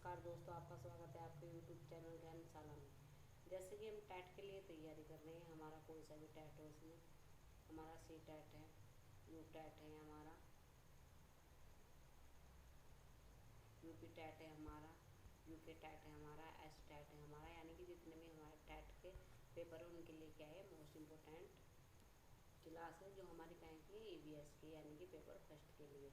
नमस्कार दोस्तों, आपका स्वागत है आपके यूट्यूब चैनल ज्ञानशाला में। जैसे कि हम टैट के लिए तैयारी कर रहे हैं, हमारा कोई सा भी टैट हो, उसमें हमारा सी टैट है, यू टैट है, हमारा यूपी टैट है, हमारा यूके टैट है, हमारा एस टैट है हमारा, यानी कि जितने भी हमारे टैट के पेपर हैं उनके लिए क्या है, मोस्ट इम्पोर्टेंट क्लास है जो हमारी बैंक की EVS की, यानी कि पेपर फर्स्ट के लिए।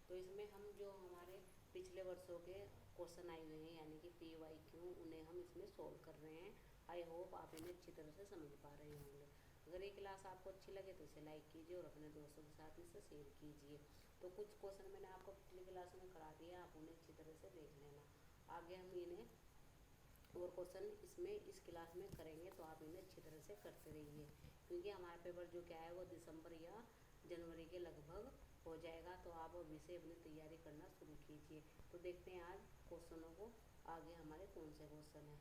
तो इसमें हम जो हमारे पिछले वर्षों के क्वेश्चन आए हुए हैं, यानी कि PYQ, उन्हें हम इसमें सोल्व कर रहे हैं। आई होप आप इन्हें अच्छी तरह से समझ पा रहे होंगे। अगर ये क्लास आपको अच्छी लगे तो इसे लाइक कीजिए और अपने दोस्तों के साथ इसे शेयर कीजिए। तो कुछ क्वेश्चन मैंने आपको पिछली क्लास में करा दिया, आप उन्हें अच्छी तरह से देख लेना। आगे हम इन्हें और क्वेश्चन इसमें इस क्लास में करेंगे, तो आप इन्हें अच्छी तरह से करते रहिए, क्योंकि हमारा पेपर जो क्या है वो दिसंबर या जनवरी के लगभग हो जाएगा। तो आप अभी से अपनी तैयारी करना शुरू कीजिए। तो देखते हैं आज क्वेश्चनों को, आगे हमारे कौन से क्वेश्चन हैं।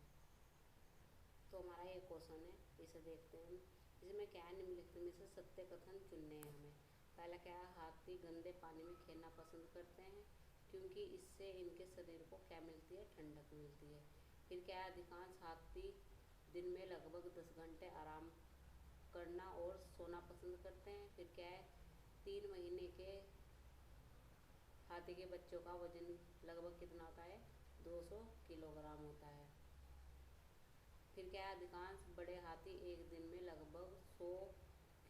तो हमारा ये क्वेश्चन है, इसे देखते हैं हम। इसमें क्या है, निम्नलिखित में से सत्य कथन चुनने हैं हमें। पहला क्या है, हाथी गंदे पानी में खेलना पसंद करते हैं क्योंकि इससे इनके शरीर को क्या मिलती है, ठंडक मिलती है। फिर क्या है, अधिकांश हाथी दिन में लगभग 10 घंटे आराम करना और सोना पसंद करते हैं। फिर क्या है, 3 महीने के हाथी के बच्चों का वजन लगभग कितना होता है, 200 किलोग्राम होता है। फिर क्या है, अधिकांश बड़े हाथी एक दिन में लगभग 100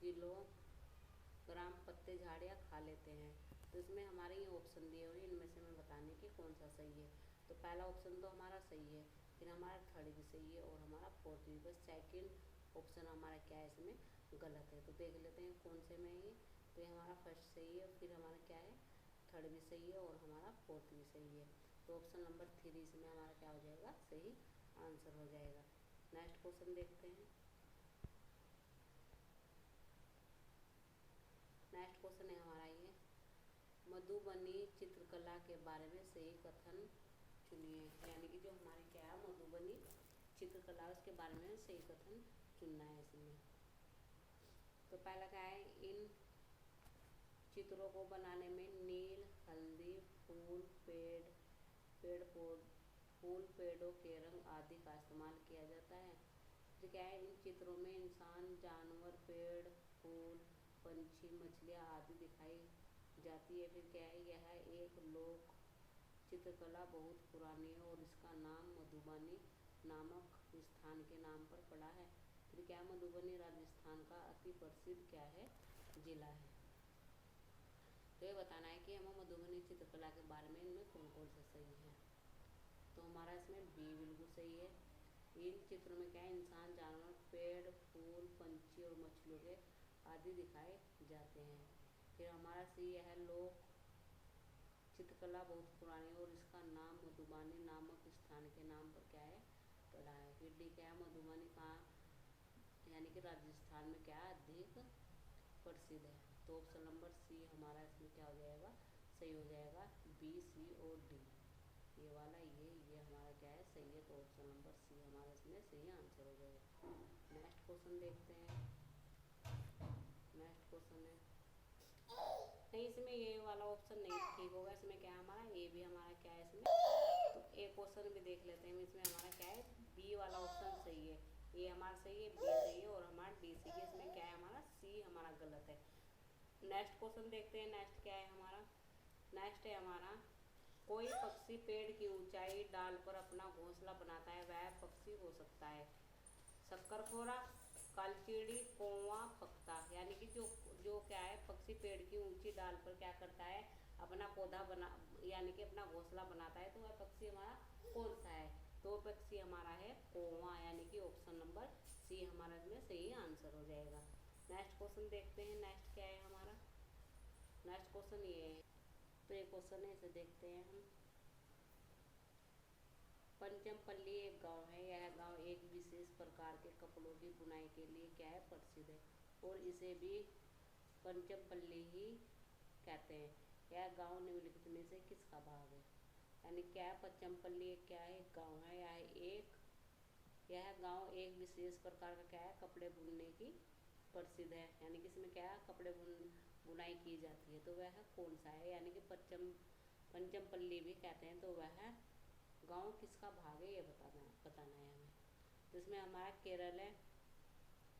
किलोग्राम पत्ते झाड़ियाँ खा लेते हैं। तो इसमें हमारे ये ऑप्शन दिए हुए, इनमें से हमें बताने की कौन सा सही है। तो पहला ऑप्शन तो हमारा सही है, फिर हमारा थर्ड भी सही है और हमारा फोर्थ भी। बस सेकंड ऑप्शन हमारा क्या है, इसमें गलत है। तो देख लेते हैं कौन से में ये। तो ये हमारा फर्स्ट सही है, फिर हमारा क्या है, थर्ड भी सही है और हमारा फोर्थ भी सही है। तो ऑप्शन नंबर 3 इसमें हमारा क्या हो जाएगा, सही आंसर हो जाएगा। नेक्स्ट क्वेश्चन देखते हैं। नेक्स्ट क्वेश्चन है हमारा ये, मधुबनी चित्रकला के बारे में सही कथन चुनिए। यानी कि जो हमारी क्या है, मधुबनी चित्रकला, उसके बारे में सही कथन चुनना है इसमें। तो पहला क्या है, इन चित्रों को बनाने में नील, हल्दी, फूल, पेड़ों के रंग आदि का इस्तेमाल किया जाता है। फिर क्या है, इन चित्रों में इंसान, जानवर, पेड़, फूल, पंछी, मछलियाँ आदि दिखाई जाती है। फिर क्या है, यह एक लोक चित्रकला बहुत पुरानी है और इसका नाम मधुबनी नामक स्थान के नाम पर पड़ा है। फिर क्या, मधुबनी राजस्थान का अति प्रसिद्ध क्या है, जिला है। तो ये बताना है कि हमें मधुबनी चित्रकला के बारे में इनमें कौन कौन सा सही है। तो हमारा इसमें बी बिल्कुल सही है। इन चित्रों में क्या है, इंसान, जानवर, पेड़, फूल, पंछी और मछलियों के आदि दिखाए जाते हैं। फिर हमारा सी है, लोक चित्रकला बहुत पुरानी और इसका नाम मधुबनी नामक स्थान के नाम पर क्या है, पड़ा है। फिर डी क्या है, मधुबनी कहाँ, यानी कि राजस्थान में क्या है, अधिक प्रसिद्ध है। तो ऑप्शन नंबर सी हमारा इसमें क्या हो जाएगा, सही हो जाएगा। बी, सी और डी, ये वाला ये हमारा क्या है, सही है। तो ऑप्शन नंबर सी हमारा इसमें सही आंसर हो जाएगा। नेक्स्ट क्वेश्चन देखते हैं। नेक्स्ट क्वेश्चन है, नहीं इसमें ये वाला ऑप्शन नहीं ठीक होगा, इसमें क्या है हमारा, ए भी हमारा क्या है इसमें। तो एक क्वेश्चन भी देख लेते हैं, इसमें हमारा क्या है, बी वाला ऑप्शन सही है, ये हमारा सही है, बी सही है और हमारा डी सही है। इसमें क्या है हमारा, सी हमारा गलत है। नेक्स्ट क्वेश्चन देखते हैं। नेक्स्ट क्या है हमारा, नेक्स्ट है हमारा, कोई पक्षी पेड़ की ऊंचाई डाल पर अपना घोंसला बनाता है, वह पक्षी हो सकता है शक्करखोरा, कालचीड़ी, कौवा, पख्ता। यानी कि जो जो क्या है, पक्षी पेड़ की ऊंची डाल पर क्या करता है, अपना पौधा बना, यानी कि अपना घोंसला बनाता है। तो वह पक्षी हमारा कौन सा है। तो पक्षी हमारा है कौवा, यानी कि ऑप्शन नंबर सी हमारा इसमें सही आंसर हो जाएगा। नेक्स्ट क्वेश्चन देखते हैं। नेक्स्ट क्या है हमारा, नेक्स्ट क्वेश्चन ये है। तो ये क्वेश्चन है, इसे देखते हैं हम। पंचमपल्ली एक गांव है, यह गांव एक विशेष प्रकार के कपड़ों की बुनाई के लिए क्या है, प्रसिद्ध है और इसे भी पंचमपल्ली ही कहते हैं। यह गांव निम्नलिखित में से किसका भाग है। यानी क्या है, पंचमपल्ली एक क्या है, एक गाँव है, यह गांव एक विशेष प्रकार का क्या है, कपड़े बुनने की प्रसिद्ध है। यानी कि इसमें क्या है, कपड़े बुनाई की जाती है। तो वह कौन सा है, यानी कि पंचमपल्ली भी कहते हैं। तो वह गाँव किसका भाग है ये बताना है हमें। तो इसमें हमारा केरल है,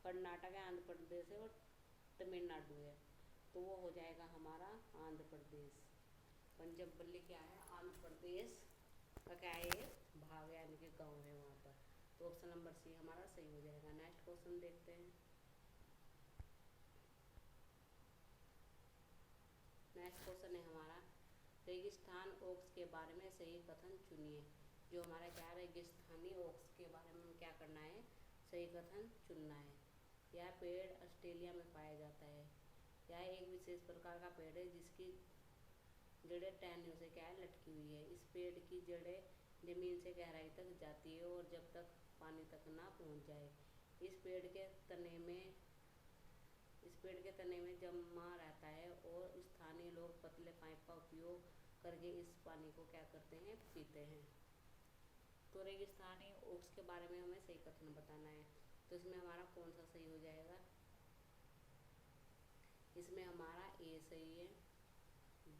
कर्नाटक है, आंध्र प्रदेश है और तमिलनाडु है। तो वो हो जाएगा हमारा आंध्र प्रदेश। पंचमपल्ली क्या है, आंध्र प्रदेश का क्या है, ये भाग है यानी कि गाँव है वहाँ पर। तो ऑप्शन नंबर सी हमारा सही हो जाएगा। नेक्स्ट क्वेश्चन देखते हैं। नेक्स्ट क्वेश्चन है हमारा, रेगिस्तान ओक्स के बारे में सही कथन चुनिए। जो हमारा क्या रेगिस्तानी ओक्स के बारे में क्या करना है, सही कथन चुनना है। यह पेड़ ऑस्ट्रेलिया में पाया जाता है। यह एक विशेष प्रकार का पेड़ है जिसकी जड़ें टहनियों से क्या है, लटकी हुई है। इस पेड़ की जड़ें जमीन से गहराई तक जाती है और जब तक पानी तक ना पहुंच जाए। इस पेड़ के तने में जमा रहता है और स्थानीय लोग पतले पाइप का उपयोग करके इस पानी को क्या करते हैं, पीते हैं। तो रेगिस्तानी ओक्स के बारे में हमें सही कथन बताना है। तो इसमें हमारा कौन सा सही हो जाएगा, इसमें हमारा ए सही है,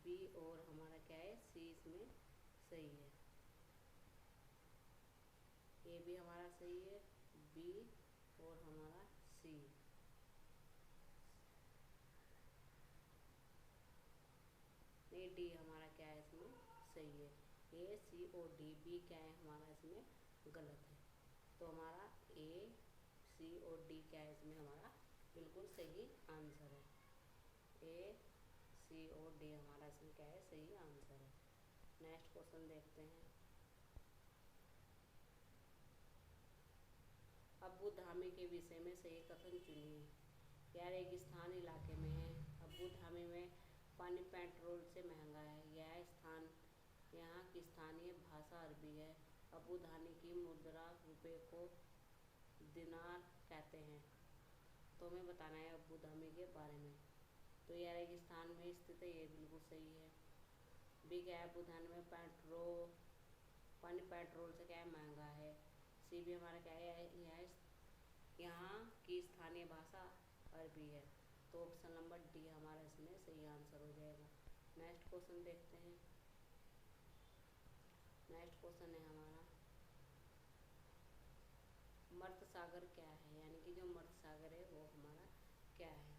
बी और हमारा क्या है, सी इसमें सही है। ए भी हमारा सही है, बी और हमारा सी। नहीं, डी हमारा क्या है इसमें सही है। ए सी और डी, बी क्या है हमारा इसमें गलत है। तो हमारा ए सी और डी क्या है इसमें हमारा बिल्कुल सही आंसर है। ए सी और डी हमारा इसमें क्या है, सही आंसर है। नेक्स्ट क्वेश्चन देखते हैं। अब्बू धामी के विषय में सही कथन चुनिए। यह रेगिस्तान इलाके में है। अब्बू धामी में पानी पेट्रोल से महंगा है। यहाँ की स्थानीय भाषा अरबी है। अब्बू धामी की मुद्रा रुपये को दिनार कहते हैं। तो हमें बताना है अब्बू धामी के बारे में। तो यह रेगिस्तान में स्थित है, ये बिल्कुल सही है। बी क्या है, अब्बू धामी में पानी पेट्रोल से क्या है, महंगा है। सी भी हमारा क्या है, यहाँ की स्थानीय भाषा अरबी है। तो ऑप्शन नंबर डी हमारा इसमें सही आंसर हो जाएगा। नेक्स्ट क्वेश्चन देखते हैं। नेक्स्ट क्वेश्चन है हमारा, मर्त सागर क्या है, यानी कि जो मर्त सागर है वो हमारा क्या है।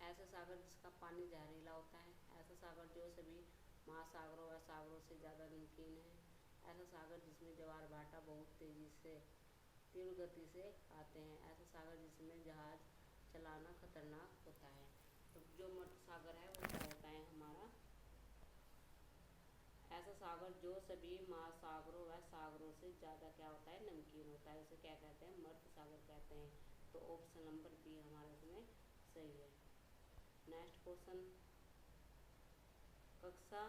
ऐसा सागर जिसका पानी जहरीला होता है। ऐसा सागर जो सभी महासागरों व सागरों से ज़्यादा नमकीन है। ऐसा सागर जिसमें ज्वार भाटा बहुत तीव्र गति से आते हैं। ऐसा सागर जिसमें जहाज चलाना खतरनाक होता है। तो जो मर्त सागर है वो क्या होता है हमारा, ऐसा सागर जो सभी महासागरों व सागरों से ज़्यादा क्या होता है, नमकीन होता है, उसे क्या कहते हैं, मर्त सागर कहते हैं। तो ऑप्शन नंबर बी हमारा इसमें सही है। नेक्स्ट क्वेश्चन, कक्षा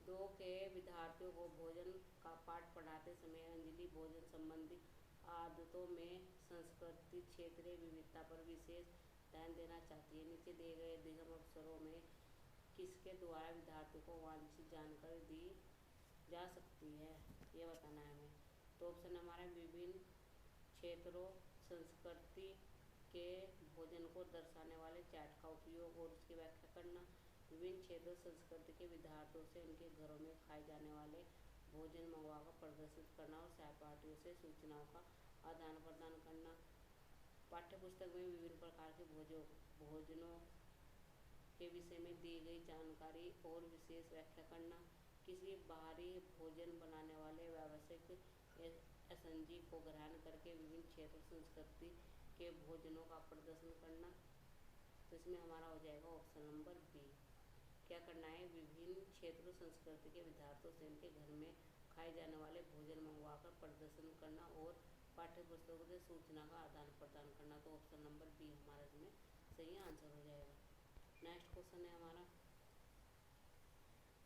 2 के विद्यार्थियों को भोजन का पाठ पढ़ाते समय अंजलि भोजन संबंधी आदतों में संस्कृति क्षेत्रीय विविधता पर विशेष ध्यान देना चाहती है। नीचे दिए गए दिगम अवसरों में किसके द्वारा विद्यार्थियों को वांछित जानकारी दी जा सकती है, ये बताना है हमें। तो ऑप्शन हमारा विभिन्न क्षेत्रों संस्कृति के भोजन को दर्शाने वाले चार्ट का उपयोग और उसकी व्याख्या करना। विभिन्न क्षेत्रों संस्कृति के विद्यार्थियों से उनके घरों में खाए जाने वाले भोजन मंगवाकर प्रदर्शित करना और सहपाठियों से सूचनाओं का आदान प्रदान करना। पाठ्य पुस्तक में विभिन्न प्रकार के भोजनों के विषय में दी गई जानकारी और विशेष व्याख्या करना। किसी बाहरी भोजन बनाने वाले व्यावसायिक एसएनजी को ग्रहण करके विभिन्न क्षेत्र संस्कृति के भोजनों का प्रदर्शन करना। तो इसमें हमारा हो जाएगा ऑप्शन नंबर बी। क्या करना है, विभिन्न क्षेत्र संस्कृति के विद्यार्थियों से उनके घर में खाए जाने वाले भोजन मंगवाकर प्रदर्शन करना और पाठ्य पुस्तकों से सूचना का आदान प्रदान करना। तो ऑप्शन नंबर बी हमारा इसमें सही आंसर हो जाएगा। नेक्स्ट क्वेश्चन है हमारा,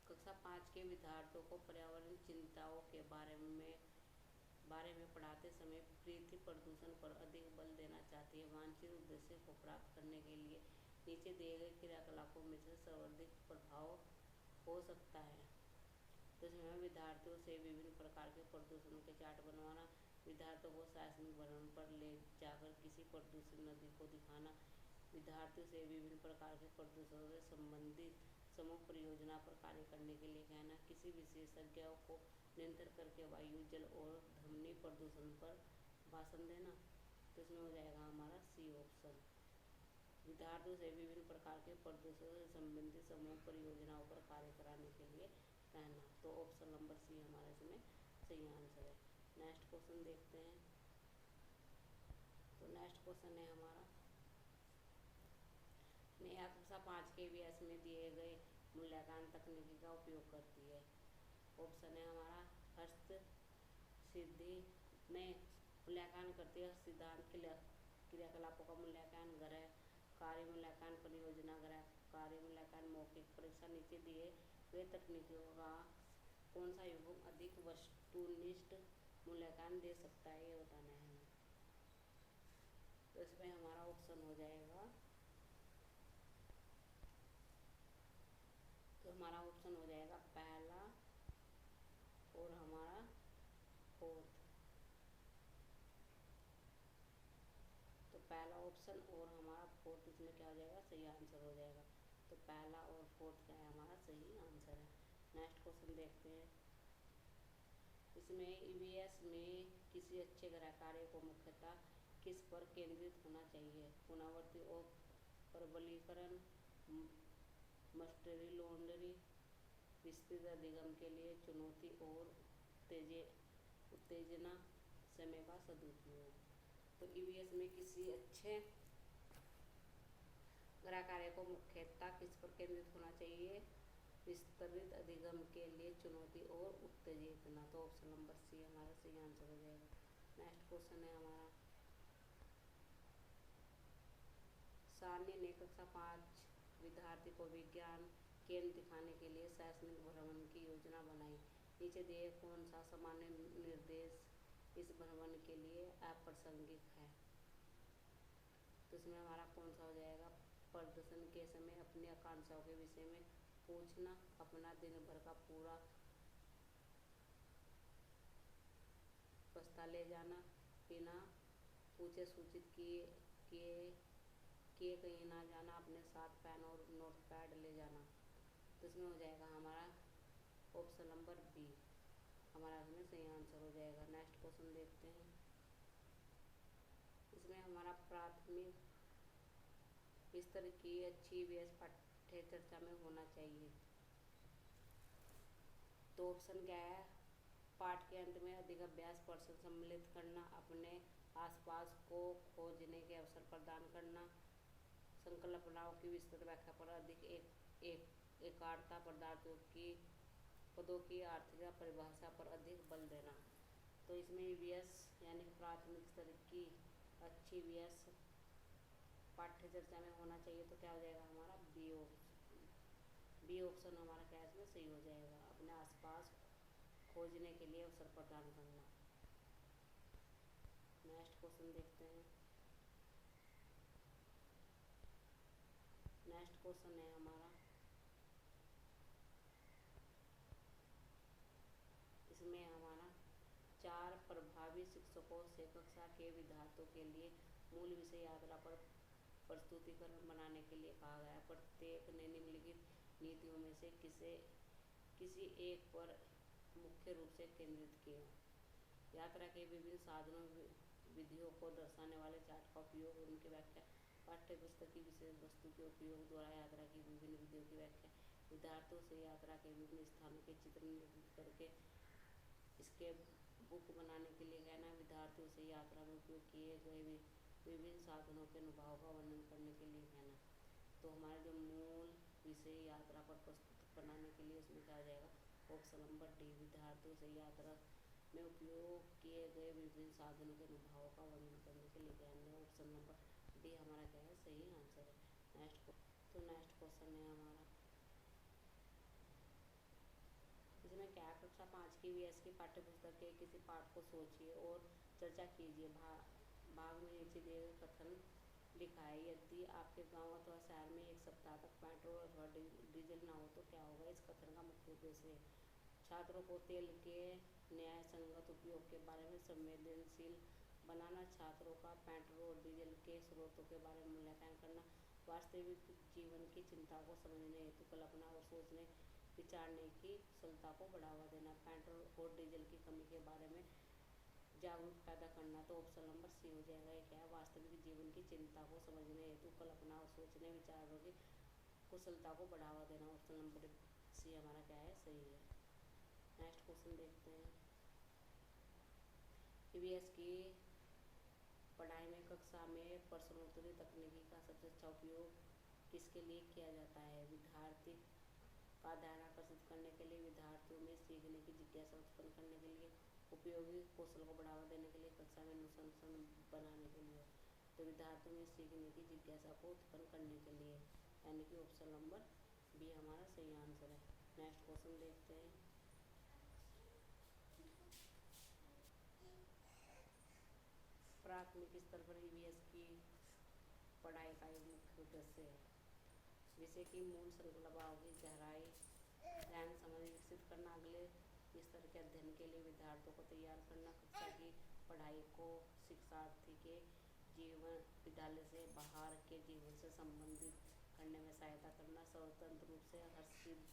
कक्षा 5 के विद्यार्थियों को पर्यावरण चिंताओं के बारे में पढ़ाते समय पृथ्वी प्रदूषण पर अधिक बल देना चाहती है। वांछित उद्देश्य को प्राप्त करने के लिए नीचे दिए गए क्रियाकलापों में से सर्वाधिक प्रभाव हो सकता है। तो इसमें विद्यार्थियों से विभिन्न प्रकार के प्रदूषणों के चार्ट बनवाना, विद्यार्थियों को शैक्षणिक भ्रमण पर ले जाकर किसी प्रदूषित नदी को दिखाना, विद्यार्थियों से विभिन्न प्रकार के प्रदूषणों से संबंधित समूह परियोजना पर कार्य करने के लिए कहना, किसी किसी विशेषज्ञों को नियंत्रण करके वायु, जल और ध्वनि प्रदूषण पर भाषण देना। तो इसमें हो जाएगा हमारा सी ऑप्शन। विद्यार्थियों से विभिन्न प्रकार के प्रदूषण से संबंधित समूह परियोजनाओं पर कार्य कराने के लिए कहना। तो ऑप्शन नंबर सी हमारा इसमें सही आंसर है। नेक्स्ट क्वेश्चन देखते हैं। तो नेक्स्ट क्वेश्चन है हमारा, नेहा कक्षा 5 के व्यास में दिए गए मूल्यांकन तकनीकी का उपयोग करती है। ऑप्शन है हमारा, हस्त सिद्धि में मूल्यांकन करती है, सिद्धांत क्रियाकलापों का मूल्यांकन, गृह कार्य मूल्यांकन, परियोजना गृह कार्य मूल्यांकन, मौखिक परीक्षा। नीचे दिए हुए तकनीकों का कौन सा युग्म अधिक वस्तुनिष्ठ मूल्यांकन दे सकता है, ये बताना है। तो इसमें हमारा ऑप्शन हो जाएगा, तो हमारा ऑप्शन हो जाएगा पहला और हमारा फोर्थ। तो पहला ऑप्शन और हमारा फोर्थ, इसमें क्या हो जाएगा, सही आंसर हो जाएगा। तो पहला और फोर्थ क्या है, हमारा सही आंसर है। नेक्स्ट क्वेश्चन देखते हैं। इसमें ईवीएस में किसी अच्छे गृह कार्य को मुख्यतः किस पर केंद्रित होना चाहिए? पुनरावृत्ति और प्रबलीकरण, मस्टरी लॉन्ड्री, विस्तृत अधिगम के लिए चुनौती और उत्तेजना, समय का सदुपयोग। तो ईवीएस में किसी अच्छे गृह कार्य को मुख्यतः किस पर केंद्रित होना चाहिए? विस्तृत अधिगम के लिए चुनौती और उत्तेजना। तो ऑप्शन नंबर सी हमारा सही आंसर हो जाएगा। नेक्स्ट क्वेश्चन है हमारा, सानी ने कक्षा 5 विद्यार्थी को विज्ञान केंद्र दिखाने के लिए शैक्षणिक भ्रमण की योजना बनाई। नीचे दिए कौन सा सामान्य निर्देश इस भ्रमण के लिए अप्रासंगिक है? तो इसमें हमारा कौन सा हो जाएगा, प्रदर्शन के समय अपनी आकांक्षाओं के विषय में पूछना, अपना दिन भर का पूरा बस्ता ले जाना, बिना पूछे सूचित किए कहीं ना जाना, अपने साथ पेन और नोट पैड ले जाना। तो इसमें हो जाएगा हमारा ऑप्शन नंबर बी, हमारा इसमें सही आंसर हो जाएगा। नेक्स्ट क्वेश्चन देखते हैं। इसमें हमारा प्राथमिक स्तर की अच्छी ईवीएस पाठ्य चर्चा में होना चाहिए। तो ऑप्शन क्या है, पाठ के अंत में अधिक अभ्यास प्रश्न सम्मिलित करना, अपने आसपास को खोजने के अवसर प्रदान करना, संकल्पनाओं की विस्तृत व्याख्या पर अधिक एकाग्रता, पदों की आर्थिक परिभाषा पर अधिक बल देना। तो इसमें ईवीएस यानी प्राथमिक स्तर की अच्छी ईवीएस पाठ्य चर्चा में होना चाहिए। तो क्या हो जाएगा हमारा बी ऑप्शन। बी ऑप्शन हमारा क्या इसमें सही हो जाएगा, अपने आसपास खोजने के लिए अवसर प्रदान करना। नेक्स्ट क्वेश्चन देखते हैं। नेक्स्ट क्वेश्चन है हमारा, इसमें हमारा 4 प्रभावी शिक्षकों से कक्षा के विद्यार्थियों के लिए मूल विषय यात्रा पर प्रस्तुतिकरण बनाने के लिए कहा गया। प्रत्येक ने निम्नलिखित नीतियों में से किसी एक पर मुख्य रूप से केंद्रित किया। यात्रा के विभिन्न साधनों विधियों को दर्शाने वाले चार्ट का उपयोग, उनकी व्याख्या, पाठ्य पुस्तक की विशेष वस्तु के उपयोग द्वारा यात्रा की विभिन्न विधियों की व्याख्या, विद्यार्थियों से यात्रा के विभिन्न स्थानों के चित्र निर्मित करके इसके बुक बनाने के लिए कहना, विद्यार्थियों से यात्रा में उपयोग किए गए विभिन्न साधनों के अनुभव का वर्णन करने के लिए कहना। तो हमारे जो मूल विषय यात्रा पर प्रस्तुत बनाने के लिए उसमें क्या आ जाएगा, ऑप्शन नंबर डी, विद्यार्थियों से यात्रा में उपयोग किए गए विभिन्न साधनों के अनुभव का वर्णन करने के लिए कहना। ऑप्शन नंबर डी हमारा क्या है, सही आंसर है। नेक्स्ट क्वेश्चन है हमारा, इसमें क्या है, कक्षा 5 की वीएस की पाठ्य पुस्तक के किसी पाठ को सोचिए और चर्चा कीजिए। भाग में नीचे दिए गए कथन लिखा है, यदि आपके गांव अथवा शहर में एक सप्ताह तक पेट्रोल अथवा डीजल ना हो तो क्या होगा? इस कथन का मुख्य उद्देश्य है छात्रों को तेल के न्याय संगत उपयोग के बारे में संवेदनशील बनाना, छात्रों का पेट्रोल और डीजल के स्रोतों के बारे में मूल्यांकन करना, वास्तविक जीवन की चिंताओं को समझने हेतु कल्पना और सोचने विचारने की कुशलता को बढ़ावा देना, पेट्रोल और डीजल की कमी के बारे में जागरूक पैदा करना। तो ऑप्शन नंबर सी हो जाएगा। ये क्या है? वास्तविक जीवन की चिंता को समझने हेतु कल्पना और सोचने विचारों की कुशलता को बढ़ावा देना। ऑप्शन नंबर सी हमारा क्या है? सही है। नेक्स्ट क्वेश्चन देखते हैं। ईवीएस की पढ़ाई में कक्षा में प्रश्नोत्तरी तकनीकी का सबसे अच्छा उपयोग किसके लिए किया जाता है? विद्यार्थी का ध्यान आकर्षित करने के लिए, विद्यार्थियों में सीखने की जिज्ञासा उत्पन्न करने के लिए, उपयोगी कौशल को बढ़ावा देने के लिए, कक्षा में अनुशासन बनाने के लिए। तो विद्यार्थियों में सीखने की जिज्ञासा को उत्पन्न करने के लिए, यानी कि ऑप्शन नंबर बी हमारा सही आंसर है। नेक्स्ट क्वेश्चन देखते हैं। प्राथमिक स्तर पर ईवीएस की पढ़ाई का एक मुख्य उद्देश्य है विषय की मूल श्रृंखलाओं की गहराई ध्यान समझ विकसित करना, अगले स्तर के अध्ययन के लिए विद्यार्थियों को तैयार करना, कक्षा की पढ़ाई को शिक्षार्थी के जीवन विद्यालय से बाहर के जीवन से संबंधित करने में सहायता करना, स्वतंत्र रूप से हस्तशिल्प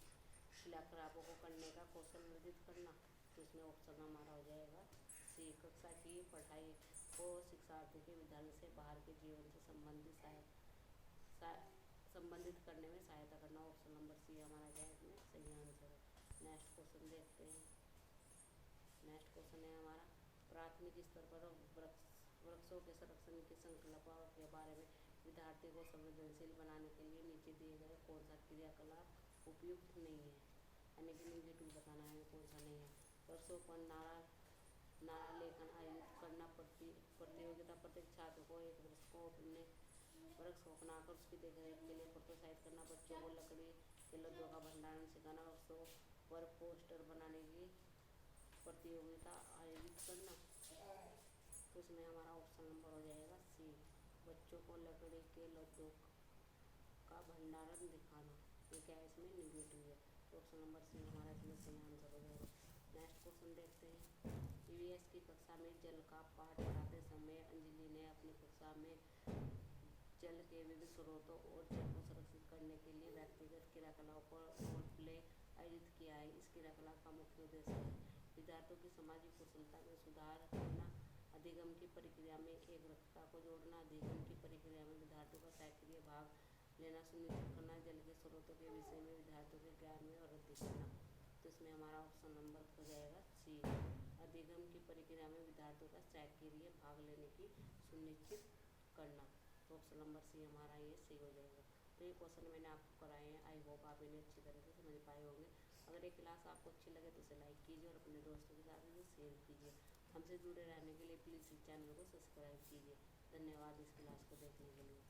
क्रियाकलापों को करने का कौशल अर्जित करना। तो इसमें ऑप्शन हमारा हो जाएगा सी। कक्षा की पढ़ाई को शिक्षार्थी के विद्यालय से बाहर के जीवन से संबंधित करने में सहायता करना। ऑप्शन नंबर सी हमारा क्या है? इसमें सही आंसर है। नेक्स्ट क्वेश्चन देखते हैं। नेक्स्ट क्वेश्चन है हमारा प्राथमिक स्तर पर वृक्षों के संरक्षण की संकल्प के बारे में विद्यार्थी को संवेदनशील बनाने के लिए नीचे दिए गए कौन सा क्रियाकलाप उपयुक्त नहीं है, यानी कि निगेटिव बताना है कौन सा नहीं है। वृक्षों पर नारा लेखन आयोजित करना, प्रतियोगिता, प्रत्येक छात्र को एक वृक्ष को अपनाकर उसकी देखरेख के लिए प्रोत्साहित करना, बच्चों को लकड़ी के लद्दों का भंडारण सिखाना, वृक्षों पर पोस्टर बनाने की प्रतियोगिता आयोजित करना। तो इसमें हमारा ऑप्शन नंबर हो जाएगा सी। बच्चों को लकड़ी के लद्दों का भंडारण दिखाना, ये क्या है? इसमें निगेटिव है। तो ऑप्शन नंबर सी हमारा इसमें सही आंसर हो जाएगा। नेक्स्ट क्वेश्चन देखते हैं। ईवीएस की कक्षा में जल का पाठ पढ़ाते समय अंजलि ने अपनी कक्षा में जल के विविध स्रोतों और जल को संरक्षित करने के लिए व्यक्तिगत क्रियाकलापों पर रोल प्ले आयोजित किया है। इस क्रियाकलाप का मुख्य उद्देश्य है विद्यार्थियों की सामाजिक कुशलता में सुधार करना, अधिगम की प्रक्रिया में एकरूपता को जोड़ना, अधिगम की प्रक्रिया में विद्यार्थियों का सक्रिय भाग लेना सुनिश्चित करना, जल के स्रोतों के विषय में विद्यार्थियों के ज्ञान में वृद्धि करना। तो इसमें हमारा ऑप्शन नंबर हो जाएगा सी। अधिगम की प्रक्रिया में विद्यार्थियों का सक्रिय भाग लेने की सुनिश्चित करना। तो ऑप्शन नंबर सी हमारा ये सही हो जाएगा। तो ये क्वेश्चन मैंने आपको कराए हैं। आई होप आप इन्हें अच्छी तरह से समझ पाए होंगे। अगर ये क्लास आपको अच्छी लगे तो इसे लाइक कीजिए और अपने दोस्तों के साथ इसे शेयर कीजिए। हमसे जुड़े रहने के लिए प्लीज़ इस चैनल को सब्सक्राइब कीजिए। धन्यवाद इस क्लास को देखने के लिए।